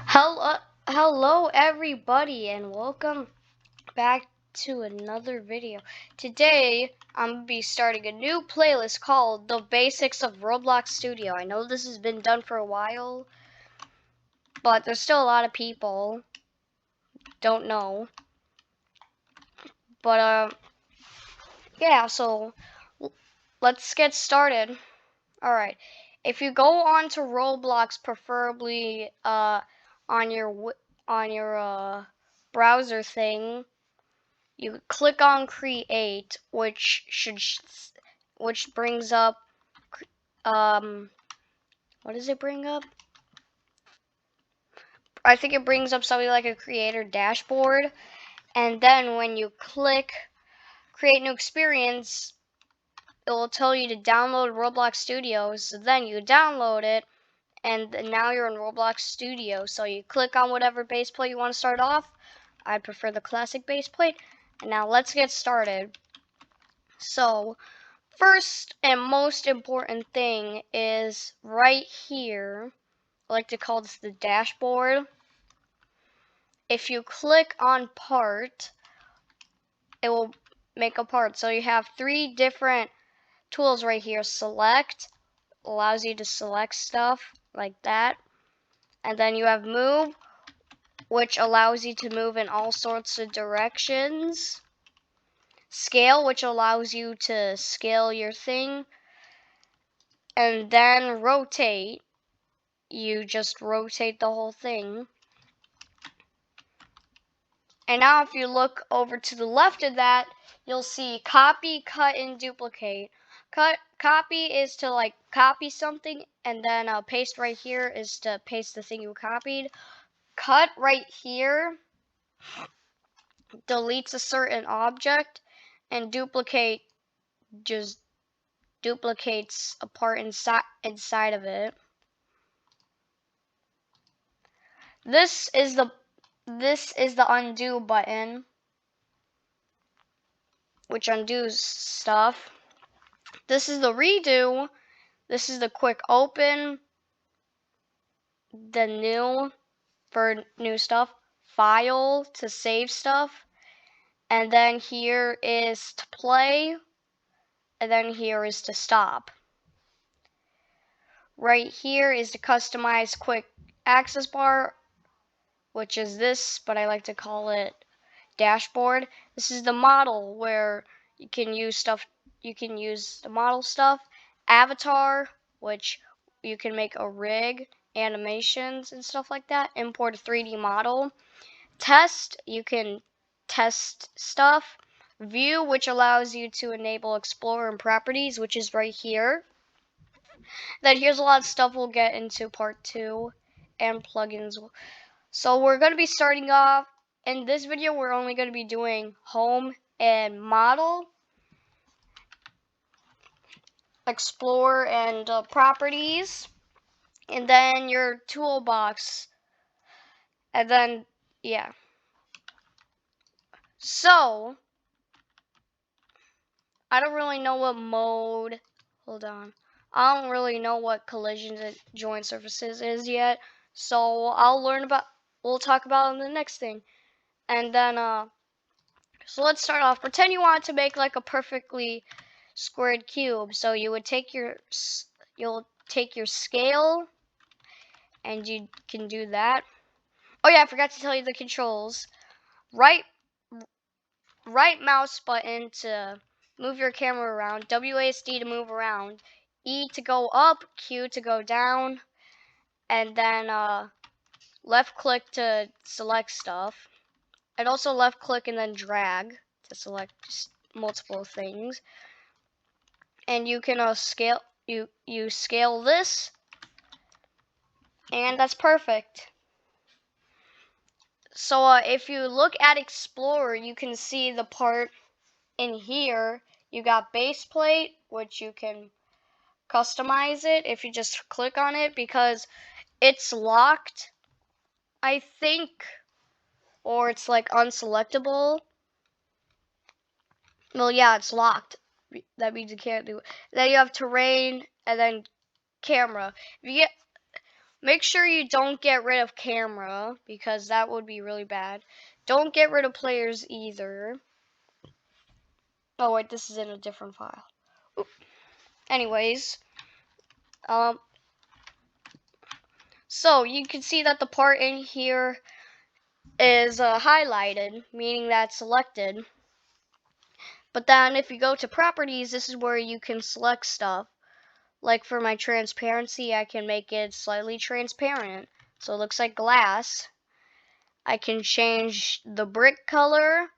Hello everybody and welcome back to another video. Today I'm going to be starting a new playlist called The Basics of Roblox Studio. I know this has been done for a while, but there's still a lot of people don't know. But yeah, so let's get started. All right. If you go on to Roblox, preferably on your browser thing, you click on create, which brings up what does it bring up? I think it brings up something like a creator dashboard, and then when you click create new experience, it will tell you to download Roblox Studio. So then you download it, and now you're in Roblox Studio. So you click on whatever base plate you want to start off. I prefer the classic base plate. And now let's get started. So first and most important thing is right here. I like to call this the dashboard. If you click on part, it will make a part. So you have three different tools right here. Select allows you to select stuff like that. And then you have move, which allows you to move in all sorts of directions. Scale, which allows you to scale your thing. And then rotate. You just rotate the whole thing. And now if you look over to the left of that, you'll see copy, cut, and duplicate. Copy is to like copy something, and then paste right here is to paste the thing you copied. Cut right here deletes a certain object, and duplicate just duplicates a part inside of it. This is the undo button, which undoes stuff. This is the redo. This is the quick open. The new for new stuff. File to save stuff. And then here is to play. And then here is to stop. Right here is the customized quick access bar, which is this, but I like to call it dashboard. This is the model where you can use stuff. You can use the model stuff. Avatar, which you can make a rig, animations and stuff like that. Import a 3D model. Test, you can test stuff. View, which allows you to enable Explorer and properties, which is right here. Then here's a lot of stuff we'll get into part 2, and plugins. So we're going to be starting off. In this video, we're only going to be doing home and model, explore, and properties, and then your toolbox, and then yeah. So I don't really know what mode. Hold on. I don't really know what collisions and joint surfaces is yet. So we'll talk about it in the next thing. And then so let's start off. Pretend you want to make like a perfectly squared cube. So you'll take your scale, and you can do that. Oh yeah, I forgot to tell you the controls. Right mouse button to move your camera around, WASD to move around, E to go up, Q to go down, and then left click to select stuff. And also left click and then drag to select multiple things. And you can scale you scale this, and that's perfect. So if you look at Explorer, you can see the part in here. You got base plate, which you can customize it if you just click on it, because it's locked, I think, or it's like unselectable. Well, yeah, it's locked. That means you can't do it. Then you have terrain, and then camera. If you get Make sure you don't get rid of camera, because that would be really bad. Don't get rid of players either. Oh wait, this is in a different file. Oop. Anyways, so you can see that the part in here is highlighted, meaning that's selected. But then if you go to properties, this is where you can select stuff. Like for my transparency, I can make it slightly transparent, so it looks like glass. I can change the brick color.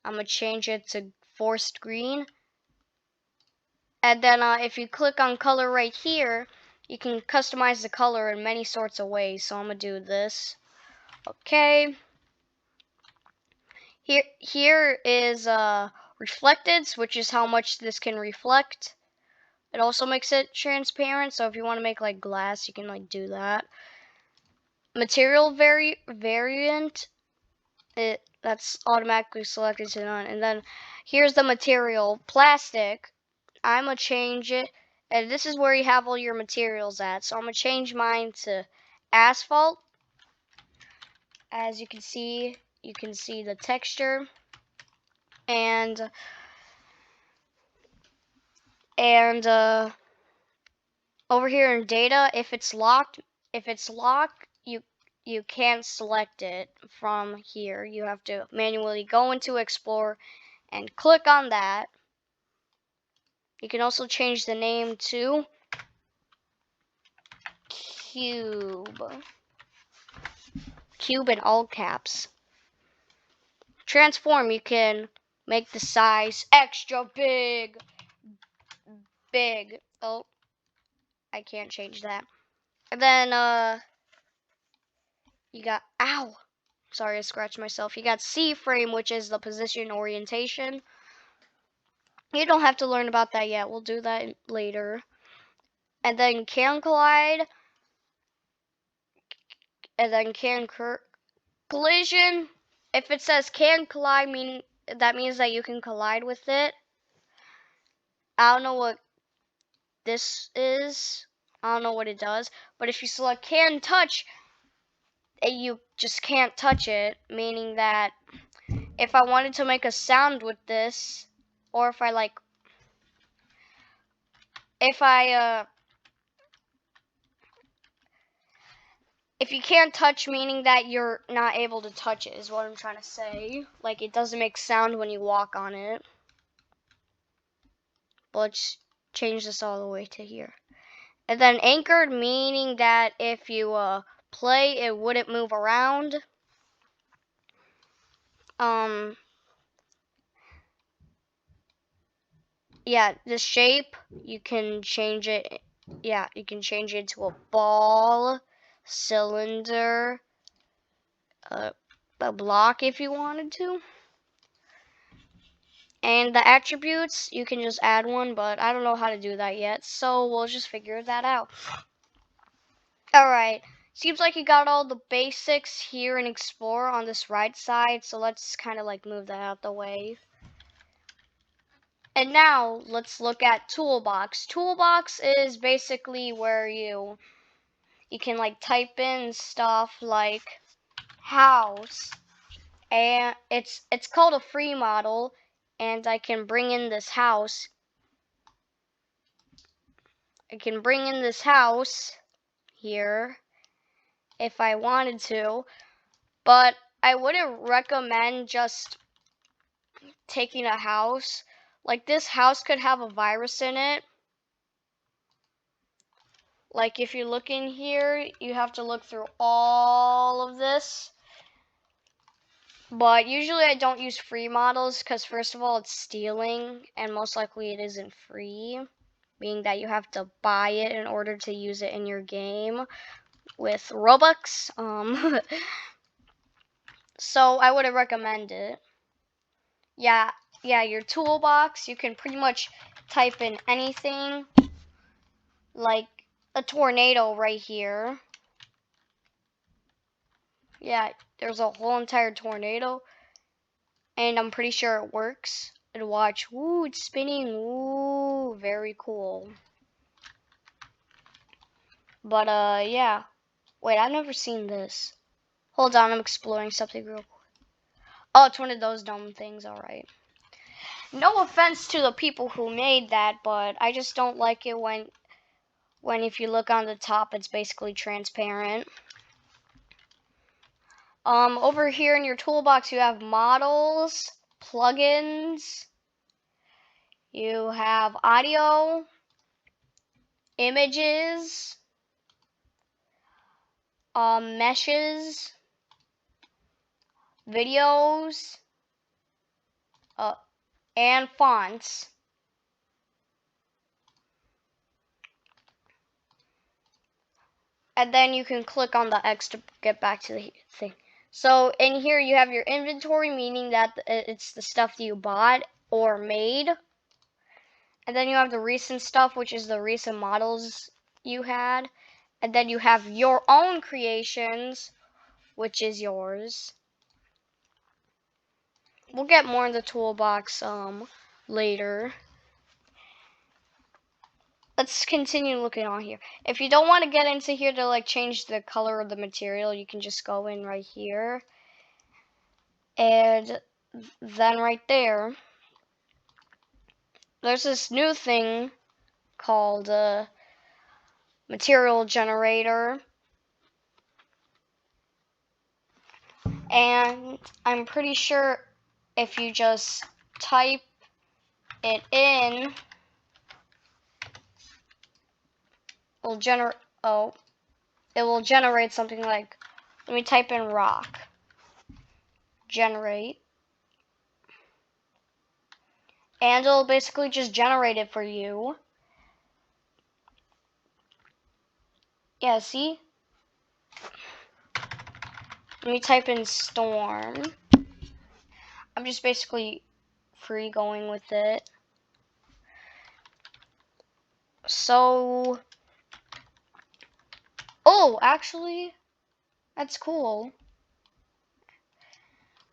I'm gonna change it to forest green. And then if you click on color right here, you can customize the color in many sorts of ways. So I'm gonna do this. Okay. Here is reflected, which is how much this can reflect. It also makes it transparent, so if you want to make like glass, you can like do that. Material variant, that's automatically selected to none. And then here's the material, plastic. I'm gonna change it, and this is where you have all your materials at. So I'm gonna change mine to asphalt. As you can see the texture, and over here in data, if it's locked, you can't select it from here. You have to manually go into Explore and click on that. You can also change the name to Cube. Cube in all caps. Transform, you can make the size extra big. Oh, I can't change that. And then you got, ow, sorry, I scratched myself. You got C frame, which is the position orientation. You don't have to learn about that yet. We'll do that later. And then can collide. And then can collision. If it says can collide, that means that you can collide with it. I don't know what this is. I don't know what it does. But if you select can touch, you just can't touch it. Meaning that if I wanted to make a sound with this, or if I if you can't touch, meaning that you're not able to touch it, is what I'm trying to say. Like, it doesn't make sound when you walk on it. But let's change this all the way to here. And then anchored, meaning that if you play, it wouldn't move around. Yeah, the shape, you can change it. Yeah, you can change it to a ball, cylinder, a block if you wanted to. And the attributes, you can just add one, but I don't know how to do that yet, so we'll just figure that out. Alright, seems like you got all the basics here in Explore on this right side, so let's kind of like move that out the way. And now let's look at Toolbox. Toolbox is basically where you can like type in stuff like house, and it's called a free model, and I can bring in this house. I can bring in this house here if I wanted to, but I wouldn't recommend just taking a house. Like, this house could have a virus in it. Like, if you look in here, you have to look through all of this. But usually I don't use free models because, first of all, it's stealing, and most likely it isn't free, meaning that you have to buy it in order to use it in your game with Robux. So I wouldn't recommend it. Yeah, your toolbox, you can pretty much type in anything, like a tornado right here. Yeah, there's a whole entire tornado, and I'm pretty sure it works. And watch, ooh, it's spinning, ooh, very cool. But yeah. Wait, I've never seen this. Hold on, I'm exploring something real quick. Oh, it's one of those dumb things, alright. No offense to the people who made that, but I just don't like it when if you look on the top, it's basically transparent. Over here in your toolbox, you have models, plugins, you have audio, images, meshes, videos, and fonts. And then you can click on the X to get back to the thing. So in here you have your inventory, meaning that it's the stuff that you bought or made. And then you have the recent stuff, which is the recent models you had. And then you have your own creations, which is yours. We'll get more in the toolbox later. Let's continue looking on here. If you don't want to get into here to like change the color of the material, you can just go in right here. And then right there, there's this new thing called material generator. And I'm pretty sure if you just type it in, it will generate something like, let me type in rock. Generate. And it'll basically just generate it for you. Yeah, see? Let me type in storm. I'm just basically free going with it. So, oh, actually, that's cool.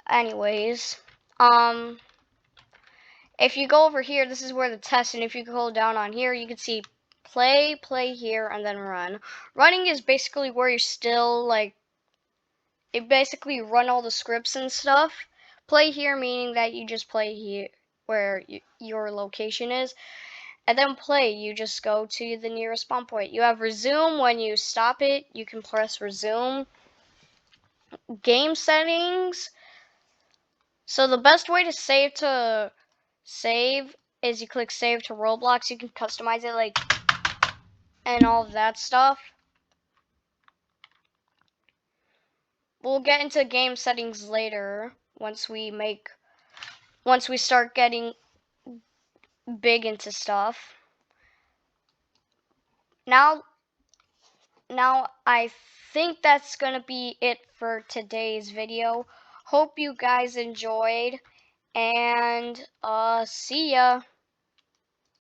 Anyways, if you go over here, this is where the test, and if you go down on here, you can see play here, and then run. Running is basically where you're still, like, it basically run all the scripts and stuff. Play here meaning that you just play here where your location is. And then play, you just go to the nearest spawn point. You have resume. When you stop it, you can press resume. Game settings. So the best way to save is you click save to Roblox. You can customize it like and all of that stuff. We'll get into game settings later once we start getting big into stuff. Now I think that's gonna be it for today's video. Hope you guys enjoyed, and see ya.